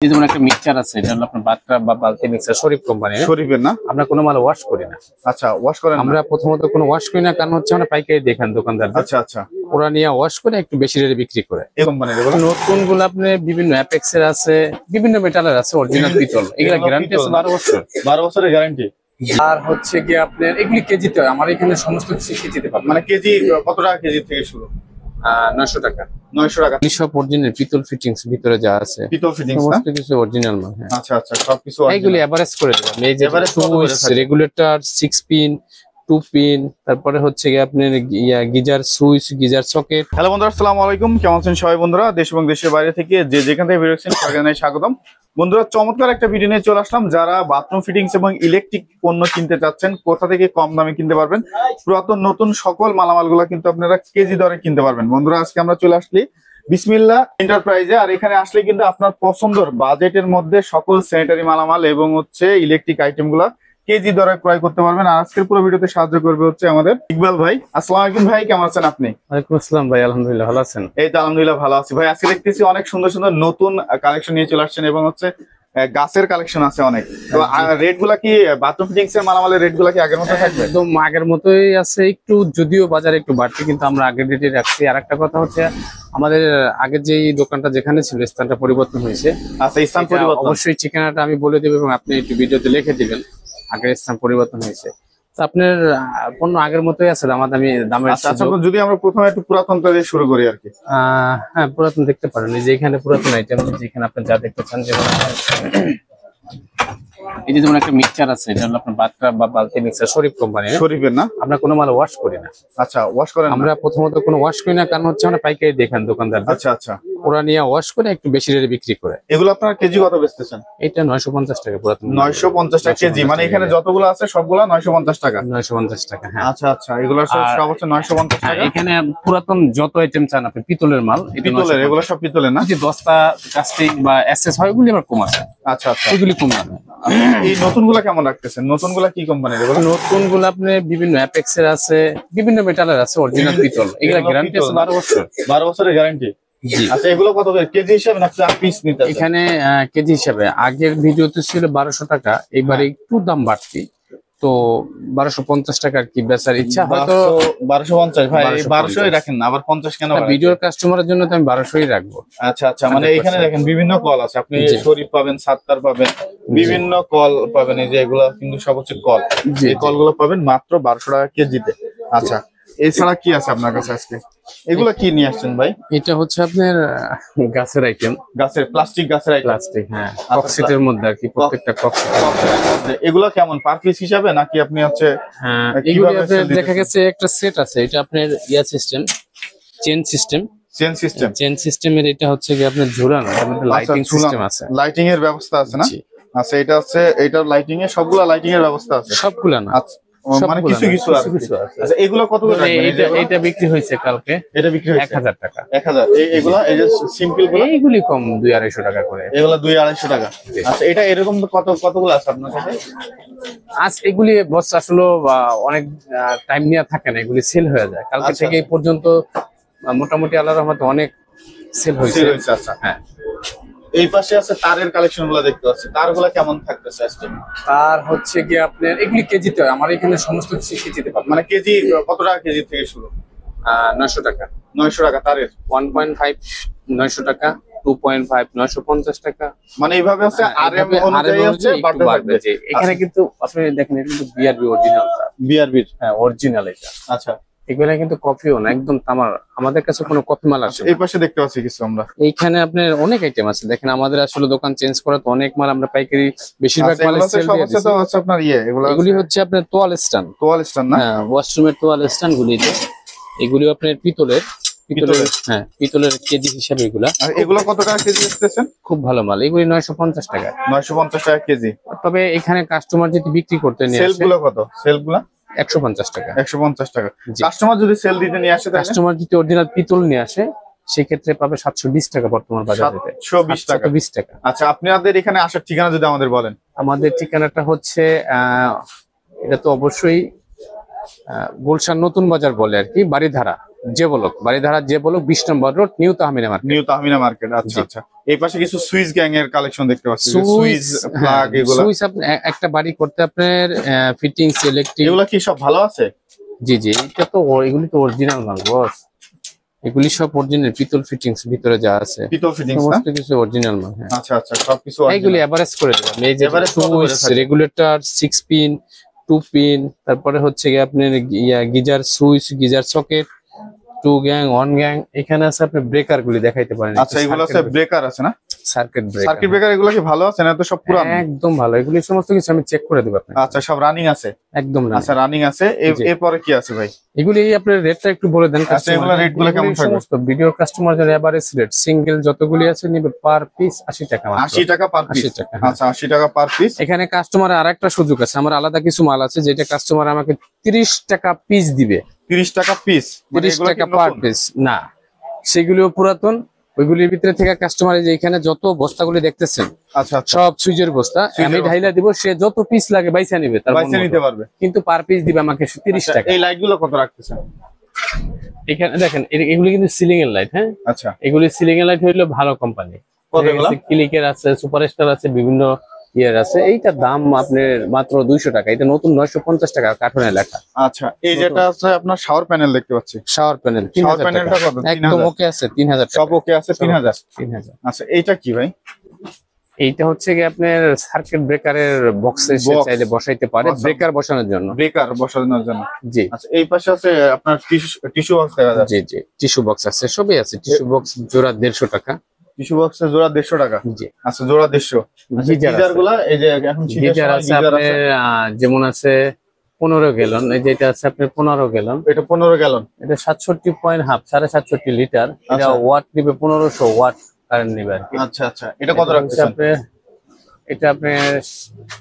যেমন একটা মিক্সচার আছে, এটা হলো আপনার বাটকা বা বালতি মিক্সচার, শরীফ কোম্পানির। শরীফের না? আমরা কোনো মাল ওয়াশ করি না। আচ্ছা, ওয়াশ করেন? আমরা প্রথমত কোনো ওয়াশ করি না, কারণ হচ্ছে আমরা পাইকারি দেখান দোকানদার। আচ্ছা আচ্ছা, ওরা নিয়ে ওয়াশ করে একটু বেশি রেটে বিক্রি করে। এই কোম্পানির নতুন গুলো আপনি বিভিন্ন অ্যাপেক্স এর আছে, বিভিন্ন মেটালের আছে, অরিজিনাল পিতল। এগুলা গ্যারান্টি আছে 12 বছর। 12 বছরের গ্যারান্টি। আর হচ্ছে কি আপনার এগুলি কেজিতে হয়, আমার এখানে সমস্ত কিছু কেজিতে পাবেন। মানে কেজি কত টাকা কেজি থেকে শুরু? 900 টাকা। 900 টাকা। সব অরিজিনাল পিতল ফিটিংস ভিতরে যা আছে, পিতল ফিটিংস না? সমস্ত কিছু অরিজিনাল মাল। হ্যাঁ, আচ্ছা আচ্ছা, সবকিছু এইগুলি এভারেজ করে দেব। এই যে রেগুলেটর 6 পিন, 2 পিন, তারপরে হচ্ছে কি আপনার geyser switch, geyser socket. Hello বন্ধুরা, আসসালামু আলাইকুম। কেমন আছেন সবাই বন্ধুরা? দেশ এবং দেশের বাইরে থেকে যে যেখান থেকে ভিডিও দেখছেন সবাইকে জানাই স্বাগতম। বন্ধুরা, চমৎকার একটা ভিডিও নিয়ে চলে আসলাম। যারা বাথরুম ফিটিংস এবং ইলেকট্রিক পণ্য কিনতে চাচ্ছেন, কোথা থেকে কম দামে কিনতে পারবেন, পুরাতন নতুন সকল মালামালগুলো কিন্তু আপনারা কেজি দরে কিনতে পারবেন। বন্ধুরা, আজকে আমরা চলে আসলি বিসমিল্লাহ এন্টারপ্রাইজে। আর এখানে আসলে কিন্তু আপনার পছন্দের বাজেটের মধ্যে সকল স্যানিটারি মালামাল এবং হচ্ছে ইলেকট্রিক আইটেম গুলা কেজি দরে ক্রয় করতে পারবেন। আর আজকের পুরো ভিডিওতে সাহায্য করবে হচ্ছে আমাদের ইকবাল ভাই। আসসালামু আলাইকুম ভাই, কেমন আছেন আপনি? ওয়ালাইকুম আসসালাম ভাই, আলহামদুলিল্লাহ ভালো আছেন? এই তো আলহামদুলিল্লাহ ভালো আছি ভাই। আজকে দেখতেছি অনেক সুন্দর সুন্দর নতুন কালেকশন নিয়ে চলে আসছেন এবং হচ্ছে গাছের কালেকশন আছে অনেক। তো রেট গুলা কি বাথরুম ফিটিংস এর মালামালের রেট গুলা কি আগের মতো থাকবে? একদম আগের মতোই আছে, একটু যদিও বাজারে একটু বাড়তি, কিন্তু আমরা আগের রেটে রাখছি। আর একটা কথা হচ্ছে, আমাদের আগের যে দোকানটা যেখানে ছিল স্থানটা পরিবর্তন হয়েছে। আচ্ছা, স্থান পরিবর্তন। অবশ্যই ঠিকানাটা আমি বলে দেবো এবং আপনি একটু ভিডিওতে লিখে দিবেন। আগের স্থান পরিবর্তন হয়েছে, তো আপনার পণ্য আগের মতোই আছে, দামের। আচ্ছা, যদি আমরা প্রথমে একটু পুরাতনটা দিয়ে শুরু করি আর কি। হ্যাঁ, পুরাতন দেখতে পারেন। এই যে এখানে পুরাতন আইটেম, যেখানে আপনি যা দেখতে চান। যেমন এই যে যেমন একটা মিক্সচার আছে, এটা হলো আপনার বাটকা বা বালতি মিক্সচার, শরীফ কোম্পানির। শরীফের না? আমরা কোনো মাল ওয়াশ করি না। আচ্ছা, ওয়াশ করেন? আমরা প্রথমত কোনো ওয়াশ করি না, কারণ হচ্ছে আমরা পাইকারি দেখান দোকানদার। আচ্ছা আচ্ছা, ওরা নিয়ে ওয়াশ করে একটু বেশি রেটে বিক্রি করে। এগুলো আপনারা কেজি কত বেচতেছেন? এটা 950 টাকা পুরাতন। 950 টাকা কেজি, মানে এখানে যতগুলো আছে সবগুলা 950 টাকা? 950 টাকা, হ্যাঁ। আচ্ছা আচ্ছা, এগুলো সব হচ্ছে 950 টাকা। এখানে পুরাতন যত আইটেম চান আপনি, পিতলের মাল, পিতলের, এগুলো সব পিতলের না? যে দস্তা কাস্টিং বা এসএস হয়, ওগুলি আমার কম আছে। আচ্ছা আচ্ছা, এগুলি কম আছে। এই নতুনগুলা কেমন রাখতেছেন? নতুনগুলা কি কোম্পানির এগুলো? নতুনগুলো আপনি বিভিন্ন অ্যাপেক্স এর আছে, বিভিন্ন মেটালের আছে, অরিজিনাল পিতল। এগুলা গ্যারান্টি আছে 12 বছর। 12 বছরের গ্যারান্টি। জি। আচ্ছা, এগুলো কত করে কেজি হিসাবে নাকি পিস নিতে? এখানে কেজি হিসাবে। আগের ভিডিওতে ছিল 1200 টাকা, এবারে একটু দাম বাড়তি, তো 1250 টাকা আর কি বেচার ইচ্ছা। হয়তো 1250 ভাই, 1200ই রাখেন না, আবার 50 কেন? ভিডিওর কাস্টমারের জন্য তো আমি 1200ই রাখবো। আচ্ছা আচ্ছা, মানে এখানে দেখেন বিভিন্ন কল আছে, আপনি শরীফ পাবেন, সাত্তার পাবেন, বিভিন্ন কল পাবেন। এই যে এগুলো কিন্তু সব হচ্ছে কল, এই কলগুলো পাবেন মাত্র 1200 টাকা কেজিতে। আচ্ছা, এছাড়া কি আছে আপনার কাছে আজকে? এগুলো কি নিয়ে আসছেন ভাই? এটা হচ্ছে আপনার গাছের আইটেম, গাছের প্লাস্টিক, গাছের আইটেম। প্লাস্টিক, হ্যাঁ, কক্সিটের মধ্যে আর কি, প্রত্যেকটা কক্সিট। এগুলো কেমন পার পিস হিসাবে নাকি আপনি হচ্ছে? হ্যাঁ, এগুলো আপনার দেখা গেছে একটা সেট আছে। এটা আপনার সিস্টেম, চেন সিস্টেম। চেন সিস্টেমের এটা হচ্ছে কি আপনার ঝুলানো, লাইটিং সিস্টেম আছে, লাইটিং এর ব্যবস্থা আছে না? আচ্ছা, এটা হচ্ছে, এটা লাইটিং এর, সবগুলা লাইটিং এর ব্যবস্থা আছে? সবগুলা না, আচ্ছা, মানে কিছু কিছু আছে। আচ্ছা, এগুলো কত করে রাখবেন? এটা বিক্রি হয়েছে কালকে, এটা বিক্রি হয়েছে 1000 টাকা। 1000। এগুলা এই যে সিম্পল গুলো, এইগুলি কম 200-250 টাকা করে। এগুলা 200-250 টাকা। আচ্ছা, এটা এরকম কতগুলো আছে আপনার কাছে? আজ এগুলি বস আসলে অনেক টাইম নিয়ে থাকে না, এগুলি সেল হয়ে যায়। কালকে থেকে এই পর্যন্ত মোটামুটি আল্লাহর রহমতে অনেক সেল হয়েছে। আচ্ছা, হ্যাঁ। এই পাশে আছে তারের কালেকশন গুলো দেখতে পাচ্ছি, তারগুলা কেমন থাকতেছে আজকে? তার হচ্ছে কি আপনার এগুলি কেজিতে হয়, আমার এখানে সমস্ত কিছু কেজিতে পাবেন। মানে কেজি কত টাকা কেজি থেকে শুরু? 900 টাকা। 900 টাকা তারের? 1.5 900 টাকা, 2.5 950 টাকা। মানে এইভাবে হচ্ছে আরএম অনুযায়ী হচ্ছে বাড়বে। এখানে কিন্তু আপনি দেখেন, এটা কিন্তু বিআরবি অরিজিনাল। বিআরবি, হ্যাঁ, অরিজিনাল এটা। আচ্ছা, এগুলা কিন্তু কপিও না, একদম তামার। আমাদের কাছে কোনো কপি মাল আসে। এই পাশে দেখতে পাচ্ছি কিছু আমরা। এইখানে আপনার অনেক আইটেম আছে। দেখেন, আমাদের আসলে দোকান চেঞ্জ করা তো অনেক মাল আমরা পাইকারি বেশিরভাগ মাল সেল দিয়ে দিছি। তো হচ্ছে আপনার এগুলি হচ্ছে আপনার তোয়াল স্ট্যান্ড। তোয়াল স্ট্যান্ড না? হ্যাঁ, ওয়াশরুমের তোয়াল স্ট্যান্ড গুলিতে। এগুলি আপনার পিতলের, হ্যাঁ, পিতলের কেজি হিসাবে এগুলা। আর এগুলো কত টাকা কেজি বেচতেছেন? খুব ভালো মাল, এগুলি 950 টাকা। 950 টাকা কেজি। তবে এখানে কাস্টমার যদি বিক্রি করতে নিয়ে আসে, সেলগুলো কত? সেলগুলো 150 টাকা। 150 টাকা। কাস্টমার যদি সেল দিতে নিয়ে আসে, কাস্টমার যদি অরিজিনাল পিতল নিয়ে আসে, সেক্ষেত্রে পাবে 720 টাকা বর্তমান বাজারে। 720 টাকা। আচ্ছা, আপনাদের এখানে আসার ঠিকানা যদি আমাদের বলেন। আমাদের ঠিকানাটা হচ্ছে এটা তো অবশ্যই গুলশান নতুন বাজার বলে আর কি, বাড়িধারা। যে বলক বাড়িধারা যে block 20 number road new Tahmina market. New Tahmina market. আচ্ছা জি। আচ্ছা, এই পাশে কিছু সুইচ গ্যাং এর কালেকশন দেখতে পাচ্ছি, সুইচ, সুইচ প্লাগ এগুলা। সুইচ আপনি একটা বাড়ি করতে আপনার ফিটিংস ইলেকট্রিক। এগুলা কি সব ভালো আছে? জি জি, এটা তো এগুলি তো অরিজিনাল মাল বস, এগুলি সব অরিজিনাল পিতল ফিটিংস ভিতরে যা আছে পিতল ফিটিংস না? সমস্ত কিছু অরিজিনাল মাল। হ্যাঁ আচ্ছা আচ্ছা, সবকিছু এইগুলি এভারেজ করে দেবেন। এই যে Average কত করে সুইচ থাকে? রেগুলেটর 6 পিন 2 পিন, তারপরে হচ্ছে গিয়ে আপনার geyser switch, geyser socket, 2 gang 1 gang. এখানে আছে আপনি ব্রেকার গুলি দেখাইতে পারেন। আচ্ছা, এগুলো আছে ব্রেকার আছে না? Circuit breaker. সার্কিট ব্রেকার এগুলো কি ভালো আছে না? তো সব পুরানো? একদম ভালো, এগুলি সমস্ত কিছু আমি চেক করে দেব আপনাকে। আচ্ছা, সব রানিং আছে? একদম না। আচ্ছা, রানিং আছে। জি। এরপরে কি আছে ভাই? এগুলি আপনার রেটটা একটু বলে দেন। আচ্ছা, এগুলো রেট গুলো কেমন থাকবে? সমস্ত ভিডিও কাস্টমার জন্য এভারেজ রেট সিঙ্গেল যতগুলি আছে নিবে পার পিস 80 টাকা মাত্র। 80 টাকা পার পিস? 80 টাকা, হ্যাঁ। আচ্ছা, 80 টাকা পার পিস। এখানে কাস্টমার আরেকটা সুযোগ আছে, আমার আলাদা কিছু মাল আছে যেটা কাস্টমার আমাকে 30 টাকা পিস দিবে। 30 টাকা পিস? 30 টাকা পার পিস না, সেগুলিও পুরাতন। ওইগুলির ভিতরে থেকে কাস্টমার যে এখানে যত বস্তাগুলি দেখতেছেন আচ্ছা আচ্ছা, সব সুইচের বস্তা আমি ঢাইলা দিব, সে যত পিস লাগে বাইসা নিবে, তার বাইসে নিতে পারবে। কিন্তু পার পিস দিবে আমাকে 30 আচ্ছা, টাকা। এই লাইট গুলো কত রাখতেছেন? এখানে দেখেন এগুলি কিন্তু সিলিং এর লাইট। হ্যাঁ, আচ্ছা, এগুলি সিলিং এর লাইট হইলো ভালো কোম্পানি, কত এগুলো? ক্লিকের আছে, সুপারস্টার আছে, বিভিন্ন ইয়ার আছে। এইটার দাম আপনার মাত্র 200 টাকা। এটা নতুন 950 টাকা কার্টুনে লেখা। আচ্ছা, এই যেটা আছে আপনার শাওয়ার প্যানেল দেখতে পাচ্ছি, শাওয়ার প্যানেল শাওয়ার প্যানেলটা কত? একদম 3000? ওকে আছে, 3000 সব ওকে আছে, 3000? 3000। আচ্ছা, এইটা কি ভাই? এইটা হচ্ছে কি আপনার সার্কিট ব্রেকারের বক্সে Box। চাইলে বসাইতে পারে, আচ্ছা। ব্রেকার বসানোর জন্য। ব্রেকার বসানোর জন্য? জি আচ্ছা, এই পাশে আছে আপনার টিস্যু বক্স দেখা যাচ্ছে। জি জি, টিস্যু বক্স আছে, সবই আছে। টিস্যু বক্স জোড়া 150 টাকা। টিস্যু বক্সের জোড়া 150 টাকা? জি। আচ্ছা, জোড়া 150। গিজার গিজার গুলা এই যে এখন শীতের গিজার সময় আছে গিজার আছে। আপনার যেমন আছে 15 গ্যালন, এই যে এটা আছে আপনার 15 গ্যালন। এটা 15 গ্যালন? এটা 67.5 7.5 লিটার। এটা আচ্ছা। ওয়াট নিবে 1500 ওয়াট কারেন্ট নিবে আর কি। আচ্ছা আচ্ছা, এটা কত এটা হচ্ছে রাখতেছেন? আপনার, এটা আপনার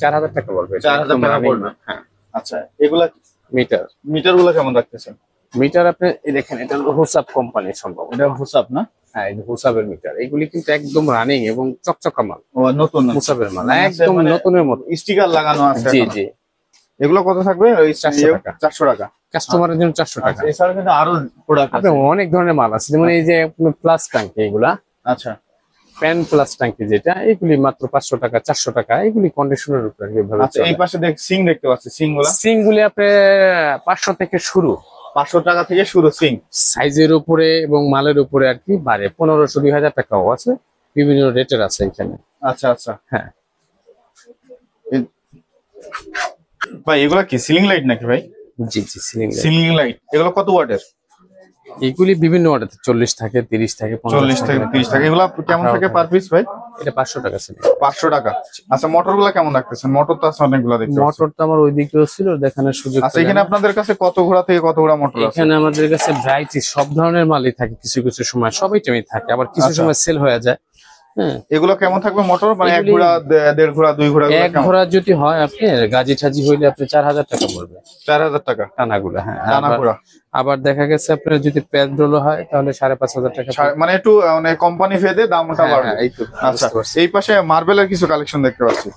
4000 টাকা বলবে। 4000 টাকা পড়বে? হ্যাঁ। আচ্ছা, এগুলা মিটার, মিটার গুলা কেমন রাখতেছেন? মিটার আপনি এই দেখেন, এটা হোসাপ কোম্পানির সম্ভব। এটা হোসাপ না? হ্যাঁ, এই হোসাপের মিটার। এগুলি কিন্তু একদম রানিং এবং চকচকা মাল, ও নতুন? হোসাপের মাল, মানে একদম মানে নতুনের মতো। স্টিকার লাগানো আছে? জি এখনো? জি। এগুলো কত থাকবে? ওই 400 টাকা। 400 টাকা কাস্টমারের জন্য 400 টাকা। আচ্ছা, এছাড়া কিন্তু আরো প্রোডাক্ট আছে? আপনার অনেক ধরনের মাল আছে, যেমন এই যে প্লাস ট্যাঙ্কি, এগুলা আচ্ছা প্যান প্লাস ট্যাঙ্কি যেটা, এগুলি মাত্র 500 টাকা 400 টাকা। এগুলি কন্ডিশনের উপরে এভাবে আচ্ছা, এই পাশে সিং দেখতে পাচ্ছি, সিং গুলা সিং গুলি আপনার 500 থেকে শুরু, 500 টাকা থেকে শুরু সিং। সাইজের উপরে এবং মালের উপরে আর কি বাড়ে। 1500 2000 টাকাও আছে, বিভিন্ন রেটের আছে এখানে। আচ্ছা আচ্ছা, হ্যাঁ ভাই এগুলা কি সিলিং লাইট নাকি ভাই? জি জি, সিলিং সিলিং লাইট এগুলো কত ওয়াটের? এগুলি বিভিন্ন অর্ডার 40 থাকে 30 থাকে 40 থেকে 30 টাকা। এগুলা কেমন থাকে পার পিস ভাই? এটা 500 টাকা ছিল। 500 টাকা। আচ্ছা, মোটর গুলা কেমন রাখতেছেন? মোটর তো আছে অনেকগুলা দেখতে পাচ্ছি। মোটর তো আমার ওইদিকেও ছিল, দেখানোর সুযোগ আচ্ছা, এখানে আপনাদের কাছে কত ঘোড়া থেকে কত ঘোড়া মোটর আছে? এখানে আমাদের কাছে ভ্যারাইটি সব ধরনের মালই থাকে, কিছু কিছু সময় সবই টাইমে থাকে, আবার কিছু আচ্ছা। সময় সেল হয়ে যায়। হ্যাঁ, এগুলো কেমন থাকবে মোটর? মানে এক এগুলি- ঘোড়া, দেড় ঘোড়া, দুই ঘোড়া এক ঘোড়া যদি হয় আপনি গাজি ঠাজি হইলে আপনি 4000 টাকা পড়বে 4000 টাকা টানাগুলো। হ্যাঁ, টানা ঘোড়া। আবার দেখা গেছে আপনার যদি পেট্রোল হয় তাহলে 5500 টাকা পড়বে। মানে একটু মানে কোম্পানি ভেদে দামটা হ্যাঁ, বাড়বে। হ্যাঁ, এই তো আচ্ছা, বুঝতে পারছি। এই পাশে মার্বেলের কিছু কালেকশন দেখতে পাচ্ছি।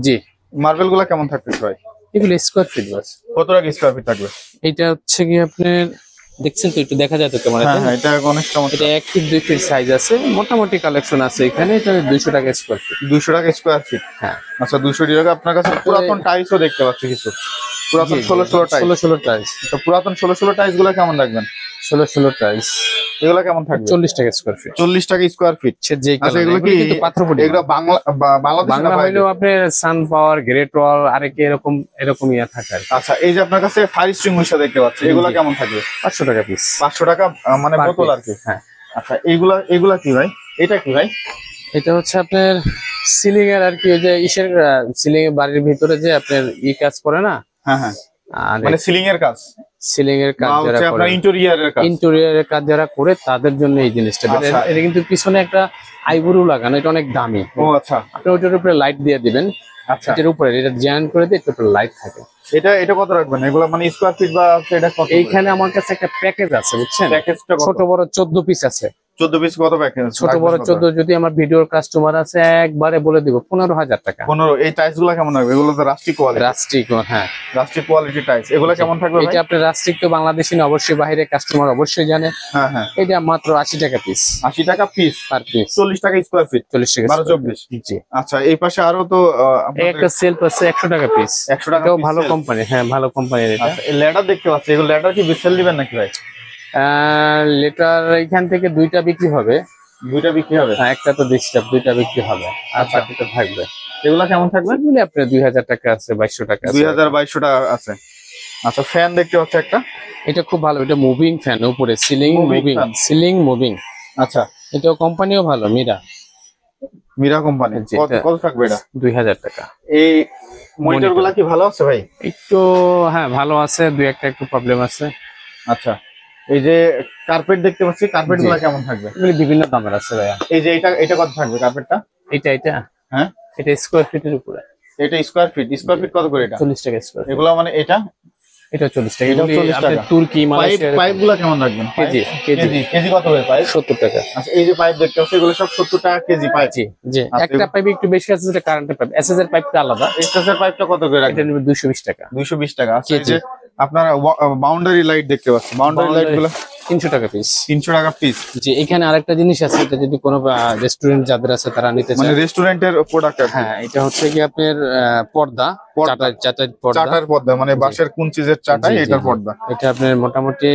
জি, মার্বেল গুলা কেমন থাকবে ভাই? এগুলো স্কোয়ার ফিট আছে। কত টাকা স্কোয়ার ফিট থাকবে? এটা হচ্ছে কি আপনার দেখছেন তো, একটু দেখা যায় তো ক্যামেরাতে। হ্যাঁ হ্যাঁ, এটা অনেক চমৎকার। এটা 1 ফিট 2 ফিট সাইজ আছে, মোটামুটি কালেকশন আছে এখানে। এটা 200 টাকা স্কোয়ার ফিট। 200 টাকা স্কোয়ার ফিট? হ্যাঁ। আচ্ছা, 200 টাকা। আপনার কাছে পুরাতন টাইলসও দেখতে পাচ্ছি কিছু, পুরাতন 16 টাইলস। 16 টাইলস। তো পুরাতন 16 টাইলস গুলা কেমন রাখবেন? 16 টাইলস এগুলা কেমন থাকবে? 40 টাকা স্কোয়ার ফিট। 40 টাকা স্কোয়ার ফিট। সে যে আচ্ছা, এগুলো কি কিন্তু পাথর পড়ি। এগুলো বাংলাদেশ না বাংলা বাইরে? হইলেও আপনার সান পাওয়ার, গ্রেট ওয়াল আরেকে এরকম ইয়া থাকে আর কি। আচ্ছা, এই যে আপনার কাছে ফায়ার এক্সটিংগুইশার দেখতে পাচ্ছি, এগুলা জি। কেমন থাকবে? 500 টাকা পিস। 500 টাকা মানে Per বোতল piece, আর কি? হ্যাঁ। আচ্ছা, এগুলা কি ভাই? এটা কি ভাই? এটা হচ্ছে আপনার সিলিং এর আর কি, ওই যে ইসের সিলিং এর বাড়ির ভিতরে যে আপনার কাজ করে না, হ্যাঁ হ্যাঁ, আর মানে সিলিং এর কাজ সিলিং এর কাজ বা যারা হচ্ছে করে, আপনার ইন্টেরিয়রের কাজ। ইন্টেরিয়রের কাজ যারা করে তাদের জন্য এই জিনিসটা। আচ্ছা। এটা কিন্তু পিছনে একটা আইবুরু লাগানো, এটা অনেক দামি। ও আচ্ছা আপনি ওইটার উপরে লাইট দিয়ে দিবেন, আচ্ছা, এটার উপরে এটা জয়েন করে দিয়ে এটার উপরে লাইট থাকে। এটা কত রাখবেন? এগুলা মানে স্কোয়ার ফিট বা হচ্ছে এটা কত? এইখানে আমার কাছে একটা প্যাকেজ আছে বুঝছেন, প্যাকেজটা কত? ছোট বড় 14 পিস আছে। 14 পিস কত প্যাকেজ? ছোট বড় 14, যদি আমার ভিডিওর কাস্টমার আছে একবারে বলে দিব 15,000 টাকা। 15। এই টাইলস গুলো কেমন থাকবে? এগুলো তো রাস্টিক কোয়ালিটি। রাস্টিক, হ্যাঁ রাস্টিক কোয়ালিটি টাইলস, এগুলো কেমন থাকবে ভাই? এটা আপনার রাস্টিক তো বাংলাদেশি না, অবশ্যই বাইরে কাস্টমার অবশ্যই জানে। হ্যাঁ হ্যাঁ। এটা মাত্র 80 টাকা পিস। 80 টাকা পিস পার পিস। 40 টাকা স্কয়ার ফিট। 40 টাকা 12-24। জি। আচ্ছা, এই পাশে আরো তো এই একটা সেলফ আছে 100 টাকা পিস। 100 টাকা এটাও piece ভালো shelf। কোম্পানি, হ্যাঁ ভালো কোম্পানির এটা। আচ্ছা, এই ল্যাডার দেখতে পাচ্ছি, এগুলো ল্যাডার কি বিসেল দিবেন নাকি ভাই? লেটার এখান থেকে 2টা বিক্রি হবে। 2টা বিক্রি হবে? হ্যাঁ, একটা তো ডিস্টার্ব, 2টা বিক্রি হবে। আচ্ছা। আচ্ছা, এটা থাকবে। এগুলো কেমন থাকবে? এগুলি আপনার 2000 টাকা আছে, 2200 টাকা আছে। 2200 টাকা আছে। আচ্ছা, ফ্যান দেখতে পাচ্ছি একটা। এটা খুব ভালো, এটা মুভিং ফ্যান, উপরে ceiling Moving moving, fan। Ceiling moving. আচ্ছা, এটাও কোম্পানিও ভালো, মীরা কোম্পানি। জি, কত এটা- কত থাকবে এটা? 2000 টাকা। এই মনিটর গুলা কি ভালো আছে ভাই? একটু হ্যাঁ ভালো আছে, দুই একটা একটু প্রবলেম আছে। আচ্ছা, এই যে কার্পেট দেখতে পাচ্ছি, কার্পেট গুলা কেমন থাকবে? এগুলি বিভিন্ন দামের আছে ভাইয়া। এই যে এটা কত থাকবে কার্পেটটা? এটা হ্যাঁ, এটা স্কোয়ার ফিটের উপরে এটা স্কয়ার ফিট কত করে এটা? 40 টাকা স্কোয়ার। এগুলো মানে এটা এটা 40 টাকা। এটাও এগুলি 40 আপনার টাকা। তুর্কি, মালয়েশিয়া পাইপ গুলা কেমন রাখবেন? কেজি কেজি কেজি কত করে পাইপ? 70 টাকা। আচ্ছা, এই যে পাইপ দেখতে পাচ্ছি, এগুলো সব 70 টাকা কেজি পাইপ। জি জি। আচ্ছা, একটা পাইপ একটু বেশি আছে, যেটা কারেন্টের পাইপ। এসএস এর পাইপটা আলাদা, এক্সট্রাসের পাইপটা কত করে এটা রাখবেন? নেবে 220 টাকা। 220 টাকা। আচ্ছা, এই কেজি। যে আপনার বাউন্ডারি লাইট দেখতে পাচ্ছি, বাউন্ডারি লাইট গুলো 300 টাকা পিস। 300 টাকা পিস। জি। এখানে আরেকটা জিনিস আছে, এটা যদি কোনো রেস্টুরেন্ট যাদের আছে তারা নিতে মানে চায়। রেস্টুরেন্টের প্রোডাক্ট। হ্যাঁ, এটা হচ্ছে কি আপনার পর্দা, পর্দা। চাটাই পর্দা। চাটার পর্দা, মানে বাঁশের কোন চিজের চাটাই, জি, জি, এটার জি। পর্দা। এটা আপনার মোটামুটি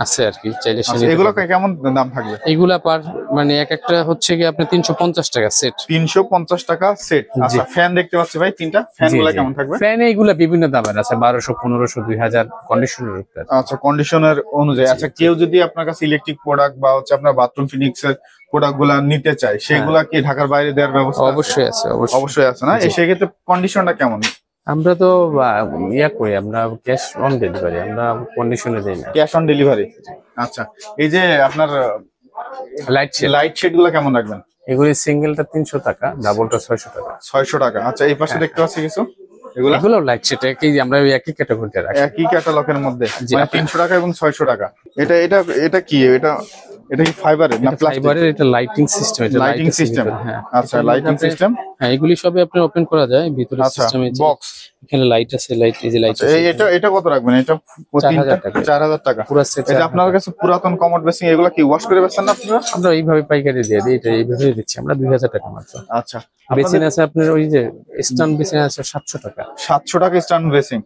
আছে আর কি, চাইলে সে আচ্ছা, নিতে এগুলো পারবে। কেমন দাম থাকবে? এইগুলা পার মানে এক একটা হচ্ছে কি আপনার 350 টাকা সেট। 350 টাকা সেট। আচ্ছা, ফ্যান দেখতে পাচ্ছি ভাই, তিনটা ফ্যান গুলা কেমন থাকবে? ফ্যান এইগুলা বিভিন্ন দামের আছে, 1200, 1500, 2000 কন্ডিশনের উপরে। আচ্ছা, কন্ডিশনের অনুযায়ী। আচ্ছা, কেউ যদি আপনার কাছে ইলেকট্রিক প্রোডাক্ট বা হচ্ছে আপনার বাথরুম ফিটিংস এর প্রোডাক্ট গুলা নিতে চায়, সেগুলা কি ঢাকার বাইরে দেওয়ার ব্যবস্থা আছে? অবশ্যই আছে, অবশ্যই। অবশ্যই আছে না? জি। সেক্ষেত্রে কন্ডিশনটা কেমন? আমরা তো ইয়া করি, আমরা ক্যাশ অন ডেলিভারি, আমরা কন্ডিশনে দেই না। Cash on delivery. আচ্ছা, এই যে আপনার লাইট শেড, লাইট শেড গুলা কেমন রাখবেন? এগুলি সিঙ্গেলটা 300 টাকা, ডাবলটা 600 টাকা। 600 টাকা। আচ্ছা, এই পাশে দেখতে পাচ্ছি কিছু, এগুলা এগুলো লাইট শেড, আমরা ওই একই ক্যাটাগরিতে রাখি। একই ক্যাটালগের মধ্যে, জি, মানে আপনার- 300 টাকা এবং 600 টাকা। এটা এটা এটা কি? এটা কি ফাইবারের না এটা প্লাস্টিক? ফাইবারের, এটা লাইটিং সিস্টেম, এটা লাইটিং সিস্টেম। হ্যাঁ। আচ্ছা, এটার লাইটিং মধ্যে আপনি- সিস্টেম। হ্যাঁ, এগুলি সবই আপনি ওপেন করা যায়, ভিতরে আচ্ছা, সিস্টেম বক্স। এখানে লাইট আছে, লাইট, এই যে লাইট আছে। এটা এটা কত রাখবেন? এটা 4000 টাকা। 4000 টাকা। পুরো সেট। এই যে আপনার কাছে পুরাতন কমোড বেসিং, এগুলো কি ওয়াশ করে বেচছেন না আপনারা? আমরা এইভাবে পাইকারি দিয়ে দিই, এটা এইভাবে দিচ্ছি আমরা 2000 টাকা মাত্র। আচ্ছা, বেসিন আছে আপনার, ওই যে স্টান বেসিন আছে 700 টাকা। 700 টাকা স্ট্যান্ড বেসিং।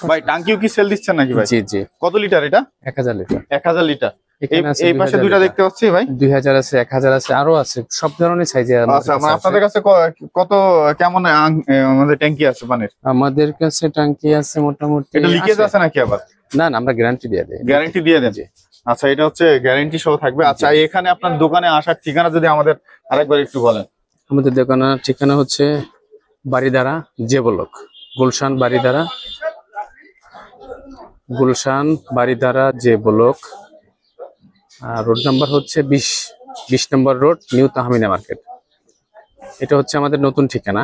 ভাই, টাঙ্কিও কি সেল দিচ্ছেন নাকি ভাই? জি জি। কত লিটার এটা? 1000 লিটার। 1000 লিটার। এখানে আছে এই পাশে 2000 দুইটা লিটার। দেখতে পাচ্ছি ভাই। 2000 আছে, 1000 আছে, আরো আছে, সব ধরনের সাইজে আচ্ছা, মানে আপনাদের কাছে কত কেমন আমাদের ট্যাঙ্কি আছে পানির? আমাদের কাছে ট্যাঙ্কি আছে মোটামুটি। এটা লিকেজ আছে নাকি আবার? না না, আমরা গ্যারান্টি দিয়ে দিই। গ্যারান্টি দিয়ে দেন? আচ্ছা, এটা হচ্ছে গ্যারান্টি সহ থাকবে। আচ্ছা, এখানে আপনার দোকানে আসার ঠিকানা যদি আমাদের আরেকবার একটু বলেন। আমাদের দোকানের ঠিকানা হচ্ছে বাড়িধারা যে ব্লক, গুলশান বাড়িধারা যে ব্লক। রোড নাম্বার হচ্ছে 20 number road, new Tahmina market. এটা হচ্ছে আমাদের নতুন ঠিকানা।